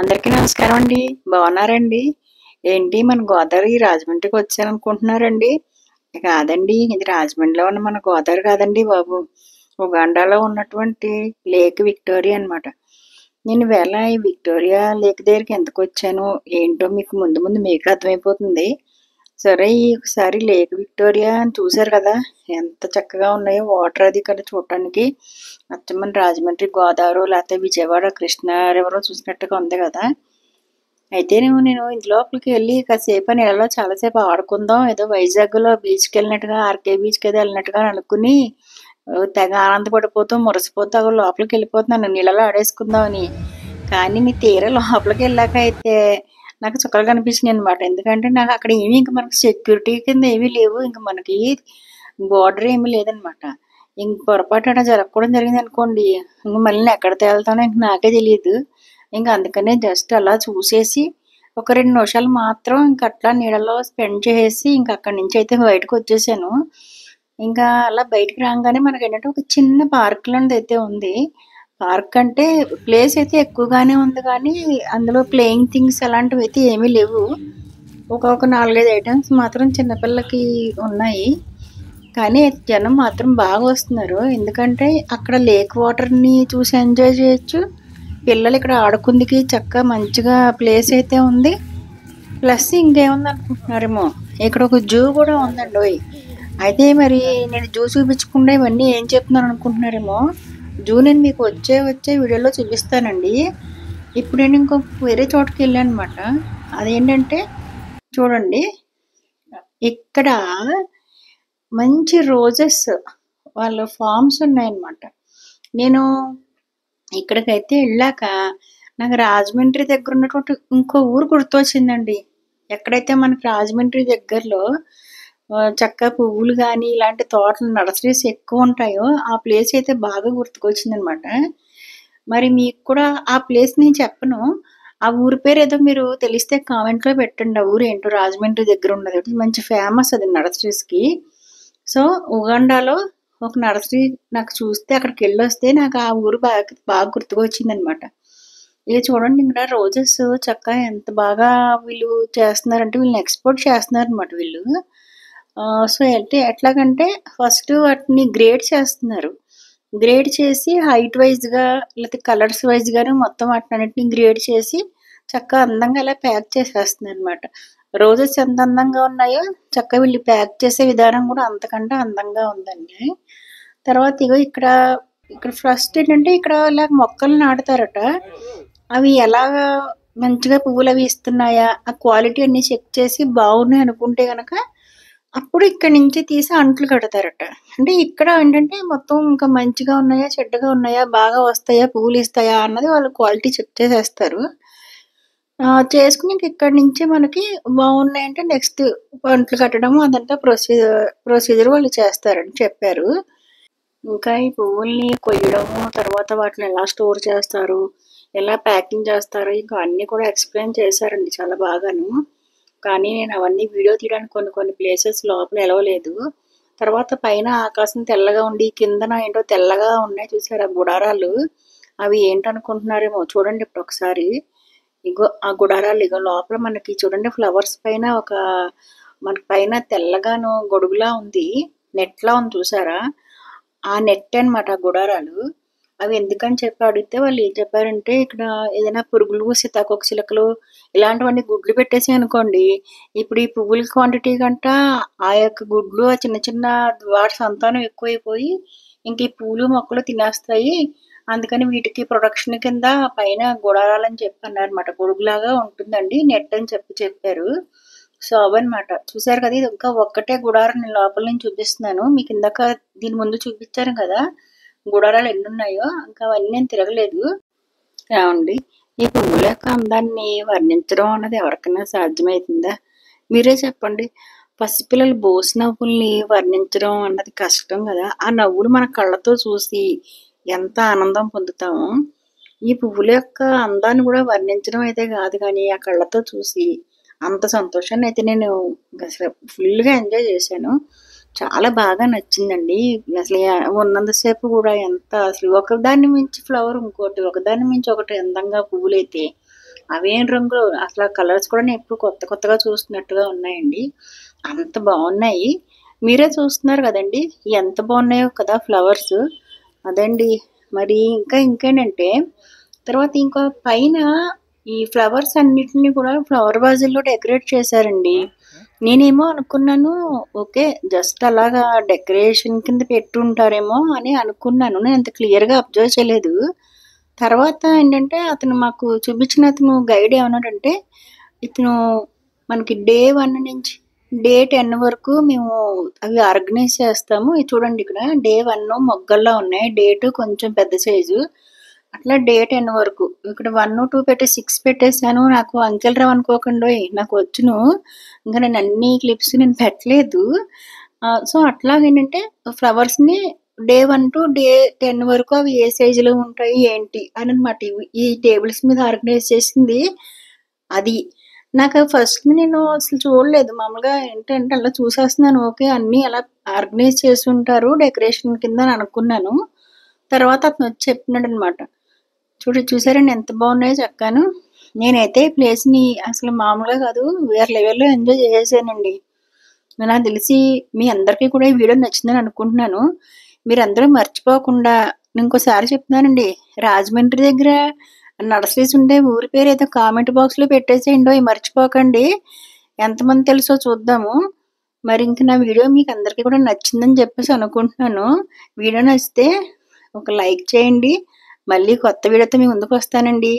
అందరికీ నమస్కారం అండి. బాగున్నారండి? ఏంటి మన గోదావరి రాజమండ్రికి వచ్చాననుకుంటున్నారండి? కాదండి, ఇది రాజమండ్రిలో ఉన్న మన గోదావరి కాదండి బాబు. ఉగాండాలో ఉన్నటువంటి లేక్ విక్టోరియా అనమాట. నేను ఈవేళ ఈ విక్టోరియా లేక్ దగ్గరికి ఎందుకొచ్చానో ఏంటో మీకు ముందు ముందు మీకు అర్థమైపోతుంది. సరే, ఒకసారి లేక్ విక్టోరియా అని చూశారు కదా, ఎంత చక్కగా ఉన్నాయో వాటర్ అది ఇక్కడ చూడటానికి. అచ్చం మన రాజమండ్రి గోదావరి లేకపోతే విజయవాడ కృష్ణా రివర్ చూసినట్టుగా ఉంది కదా. అయితే నేను ఇంటి లోపలికి వెళ్ళి కాసేపు ఆ నీళ్ళలో చాలాసేపు ఆడుకుందాం, ఏదో వైజాగ్లో బీచ్కి వెళ్ళినట్టుగా ఆర్కే బీచ్కి ఏదో వెళ్ళినట్టుగా అనుకుని తెగ ఆనందపడిపోతూ మురిసిపోతూ లోపలికి వెళ్ళిపోతున్నాను నీళ్ళలో ఆడేసుకుందామని. కానీ నీ తీరా లోపలికి వెళ్ళాక అయితే నాకు చుక్కలు కనిపించినాయి అనమాట. ఎందుకంటే నాకు అక్కడ ఏమీ ఇంకా మనకి సెక్యూరిటీ కింద ఏమీ లేవు, ఇంకా మనకి బోర్డర్ ఏమీ లేదనమాట. ఇంక పొరపాటు అలా జరగకూడదు జరిగింది అనుకోండి, ఇంక మళ్ళీ నేను ఎక్కడ తేలుతానో ఇంక నాకే తెలియదు. ఇంకా అందుకనే జస్ట్ అలా చూసేసి ఒక 2 నిమిషాలు మాత్రం ఇంక అట్లా నీళ్ళలో స్పెండ్ చేసేసి ఇంక అక్కడి నుంచి అయితే బయటకు వచ్చేసాను. ఇంకా అలా బయటికి రాగానే మనకి ఏంటంటే ఒక చిన్న పార్క్ లాంటిది అయితే ఉంది. పార్క్ అంటే ప్లేస్ అయితే ఎక్కువగానే ఉంది, కానీ అందులో ప్లేయింగ్ థింగ్స్ అలాంటివి అయితే ఏమీ లేవు. ఒక 4-5 ఐటమ్స్ మాత్రం చిన్నపిల్లకి ఉన్నాయి. కానీ జనం మాత్రం బాగా వస్తున్నారు, ఎందుకంటే అక్కడ లేక్ వాటర్ని చూసి ఎంజాయ్ చేయొచ్చు. పిల్లలు ఇక్కడ ఆడుకుందికి చక్కగా మంచిగా ప్లేస్ అయితే ఉంది. ప్లస్ ఇంకేముంది అనుకుంటున్నారేమో, ఇక్కడ ఒక జూ కూడా ఉందండి. అయితే మరి నేను జూ చూపించకుండా ఇవన్నీ ఏం చెప్తున్నాను అనుకుంటున్నారేమో. జూ నేను మీకు వచ్చే వీడియోలో చూపిస్తానండి. ఇప్పుడు నేను ఇంకో వేరే చోటుకి వెళ్ళాను అనమాట. అదేంటంటే చూడండి, ఇక్కడ మంచి రోజెస్ వాళ్ళ ఫార్మ్స్ ఉన్నాయన్నమాట. నేను ఇక్కడికైతే వెళ్ళాక నాకు రాజమండ్రి దగ్గర ఉన్నటువంటి ఇంకో ఊరు గుర్తొచ్చిందండి. ఎక్కడైతే మనకి రాజమండ్రి దగ్గరలో చక్కగా పువ్వులు కానీ ఇలాంటి తోటలు నర్సరీస్ ఎక్కువ ఉంటాయో ఆ ప్లేస్ అయితే బాగా గుర్తుకొచ్చిందనమాట. మరి మీకు కూడా ఆ ప్లేస్ నేను చెప్పను, ఆ ఊరి పేరు ఏదో మీరు తెలిస్తే కామెంట్లో పెట్టండి. ఆ ఊరు ఏంటో రాజమండ్రి దగ్గర ఉన్నది, మంచి ఫేమస్ అది నర్సరీస్కి. సో ఉగాండాలో ఒక నర్సరీ నాకు చూస్తే అక్కడికి వెళ్ళొస్తే నాకు ఆ ఊరు బాగా బాగా గుర్తుకొచ్చిందనమాట. ఇక చూడండి, ఇక్కడ రోజెస్ చక్కగా ఎంత బాగా వీళ్ళు చేస్తున్నారంటే వీళ్ళని ఎక్స్పోర్ట్ చేస్తున్నారు అనమాట వీళ్ళు. సో అంటే ఎట్లాగంటే ఫస్ట్ వాటిని గ్రేడ్ చేస్తున్నారు. గ్రేడ్ చేసి హైట్ వైజ్గా లేకపోతే కలర్స్ వైజ్గానే మొత్తం వాటినన్నిటిని గ్రేడ్ చేసి చక్కగా అందంగా ఇలా ప్యాక్ చేసేస్తున్నారు అనమాట. రోజెస్ ఎంత అందంగా ఉన్నాయో చక్కగా వీళ్ళు ప్యాక్ చేసే విధానం కూడా అంతకంటే అందంగా ఉందండి. తర్వాత ఇగో ఇక్కడ ఫస్ట్ ఏంటంటే ఇక్కడ ఇలా మొక్కలు నాటుతారట. అవి ఎలాగా మంచిగా పువ్వులు అవి ఇస్తున్నాయా, ఆ క్వాలిటీ అన్ని చెక్ చేసి బాగున్నాయి అనుకుంటే కనుక అప్పుడు ఇక్కడి నుంచి తీసి అంట్లు కడతారట. అంటే ఇక్కడ ఏంటంటే మొత్తం ఇంకా మంచిగా ఉన్నాయా చెడ్డగా ఉన్నాయా, బాగా వస్తాయా పువ్వులు ఇస్తాయా అన్నది వాళ్ళు క్వాలిటీ చెక్ చేసేస్తారు. చేసుకుని ఇంక ఇక్కడి నుంచి మనకి బాగున్నాయంటే నెక్స్ట్ అంట్లు కట్టడము అదంతా ప్రొసీజర్ వాళ్ళు చేస్తారని చెప్పారు. ఇంకా ఈ పువ్వుల్ని కొయ్యడము, తర్వాత వాటిని ఎలా స్టోర్ చేస్తారు, ఎలా ప్యాకింగ్ చేస్తారు, ఇంకా అన్నీ కూడా ఎక్స్ప్లెయిన్ చేశారండి చాలా బాగాను. కానీ నేను అవన్నీ వీడియో తీయడానికి కొన్ని ప్లేసెస్ లోపల ఎలవలేదు. తర్వాత పైన ఆకాశం తెల్లగా ఉండి కిందన ఏంటో తెల్లగా ఉన్నాయి చూసారా గుడారాలు, అవి ఏంటనుకుంటున్నారేమో చూడండి ఇప్పుడు ఒకసారి. ఇగో ఆ గుడారాలు ఇగో లోపల మనకి చూడండి ఫ్లవర్స్ పైన మనకి పైన తెల్లగాను గొడుగులా ఉంది, నెట్లా ఉంది చూసారా, ఆ నెట్ అనమాట గుడారాలు. అవి ఎందుకని చెప్పి అడిగితే వాళ్ళు ఏం చెప్పారంటే ఇక్కడ ఏదైనా పురుగులు సీతాకోక చిలుకలు ఇలాంటివన్నీ గుడ్లు పెట్టేసి అనుకోండి, ఇప్పుడు ఈ పువ్వుల క్వాంటిటీ కంట ఆ యొక్క గుడ్లు ఆ చిన్న చిన్న వాటి సంతానం ఎక్కువైపోయి ఇంక ఈ పూలు మొక్కలు తినేస్తాయి, అందుకని వీటికి ప్రొడక్షన్ కింద పైన గుడారాలని చెప్పి అన్నారనమాట. గొడుగులాగా ఉంటుందండి నెట్ అని చెప్పారు. సో అవన్నమాట చూసారు కదా, ఇది ఇంకా ఒక్కటే గుడారం నేను లోపల నుంచి చూపిస్తున్నాను మీకు. ఇందాక దీని ముందు చూపించాను కదా గుడారాలు ఎన్ని ఉన్నాయో, ఇంకా అవన్నీ నేను తిరగలేదు. ఏమండి, ఈ పువ్వుల యొక్క అందాన్ని వర్ణించడం అన్నది ఎవరికైనా సాధ్యమవుతుందా? మీరే చెప్పండి. పసిపిల్లలు బోసి నవ్వుల్ని వర్ణించడం అన్నది కష్టం కదా. ఆ నవ్వులు మన కళ్ళతో చూసి ఎంత ఆనందం పొందుతామో, ఈ పువ్వుల యొక్క అందాన్ని కూడా వర్ణించడం అయితే కాదు, కానీ ఆ కళ్ళతో చూసి అంత సంతోషాన్ని అయితే నేను అసలు ఫుల్గా ఎంజాయ్ చేశాను. చాలా బాగా నచ్చిందండి. అసలు ఉన్నంతసేపు కూడా ఎంత అసలు ఒకదాన్ని మించి ఫ్లవర్ ఇంకోటి, ఒకదాన్ని మించి ఒకటి అందంగా పువ్వులైతే అవేం రంగులు అసలు కలర్స్ కూడా నేను ఎప్పుడు కొత్త కొత్తగా చూస్తున్నట్టుగా ఉన్నాయండి. అంత బాగున్నాయి. మీరే చూస్తున్నారు కదండి ఎంత బాగున్నాయో కదా ఫ్లవర్స్. అదండి. మరి ఇంకేంటంటే తర్వాత ఇంకా పైన ఈ ఫ్లవర్స్ అన్నిటిని కూడా ఫ్లవర్ వాజుల్లో డెకరేట్ చేశారండి. నేనేమో అనుకున్నాను ఓకే జస్ట్ అలాగా డెకరేషన్ కింద పెట్టుంటారేమో అని అనుకున్నాను. నేను అంత క్లియర్గా అబ్జర్వ్ చేయలేదు. తర్వాత ఏంటంటే అతను మాకు చూపించిన అతను గైడ్ ఏమన్నాడంటే ఇతను మనకి డే 1 నుంచి డే 10 వరకు మేము అవి ఆర్గనైజ్ చేస్తాము. ఇది చూడండి ఇక్కడ డే 1 మొగ్గల్లా ఉన్నాయి. డే 2 కొంచెం పెద్ద సైజు. అట్లా డే 10 వరకు. ఇక్కడ 1, 2 పెట్టి 6 పెట్టేశాను. నాకు అంకెలు రావు అనుకోకండోయ్. నాకు వచ్చును. ఇంకా నేను అన్ని క్లిప్స్ నేను పెట్టలేదు. సో అట్లాగేంటంటే ఫ్లవర్స్ని డే 1 టు డే 10 వరకు అవి ఏ సైజులో ఉంటాయి ఏంటి అని అనమాట. ఈ టేబుల్స్ మీద ఆర్గనైజ్ చేసింది అది. నాకు ఫస్ట్ నేను అసలు చూడలేదు. మామూలుగా ఏంటంటే అలా చూసేస్తున్నాను. ఓకే అన్నీ అలా ఆర్గనైజ్ చేసి ఉంటారు డెకరేషన్ కింద అని అనుకున్నాను. తర్వాత అతను వచ్చి చెప్పినాడు అనమాట. చూసారండి ఎంత బాగున్నాయో చక్కాను. నేనైతే ఈ ప్లేస్ని అసలు మామూలుగా కాదు వేరే లెవెల్లో ఎంజాయ్ చేసేసానండి. నాకు తెలిసి మీ అందరికీ కూడా ఈ వీడియో నచ్చిందని అనుకుంటున్నాను. మీరందరూ మర్చిపోకుండా ఇంకోసారి చెప్తున్నానండి. రాజమండ్రి దగ్గర నర్సరీస్ ఉండే ఊరి పేరు ఏదో కామెంట్ బాక్స్లో పెట్టేసేయండి. మర్చిపోకండి. ఎంతమంది తెలుసో చూద్దాము. మరి ఇంక నా వీడియో మీకు అందరికీ కూడా నచ్చిందని చెప్పేసి అనుకుంటున్నాను. వీడియో నచ్చితే ఒక లైక్ చేయండి. మళ్ళీ కొత్త వీడియోతో మీ ముందుకు వస్తానండి.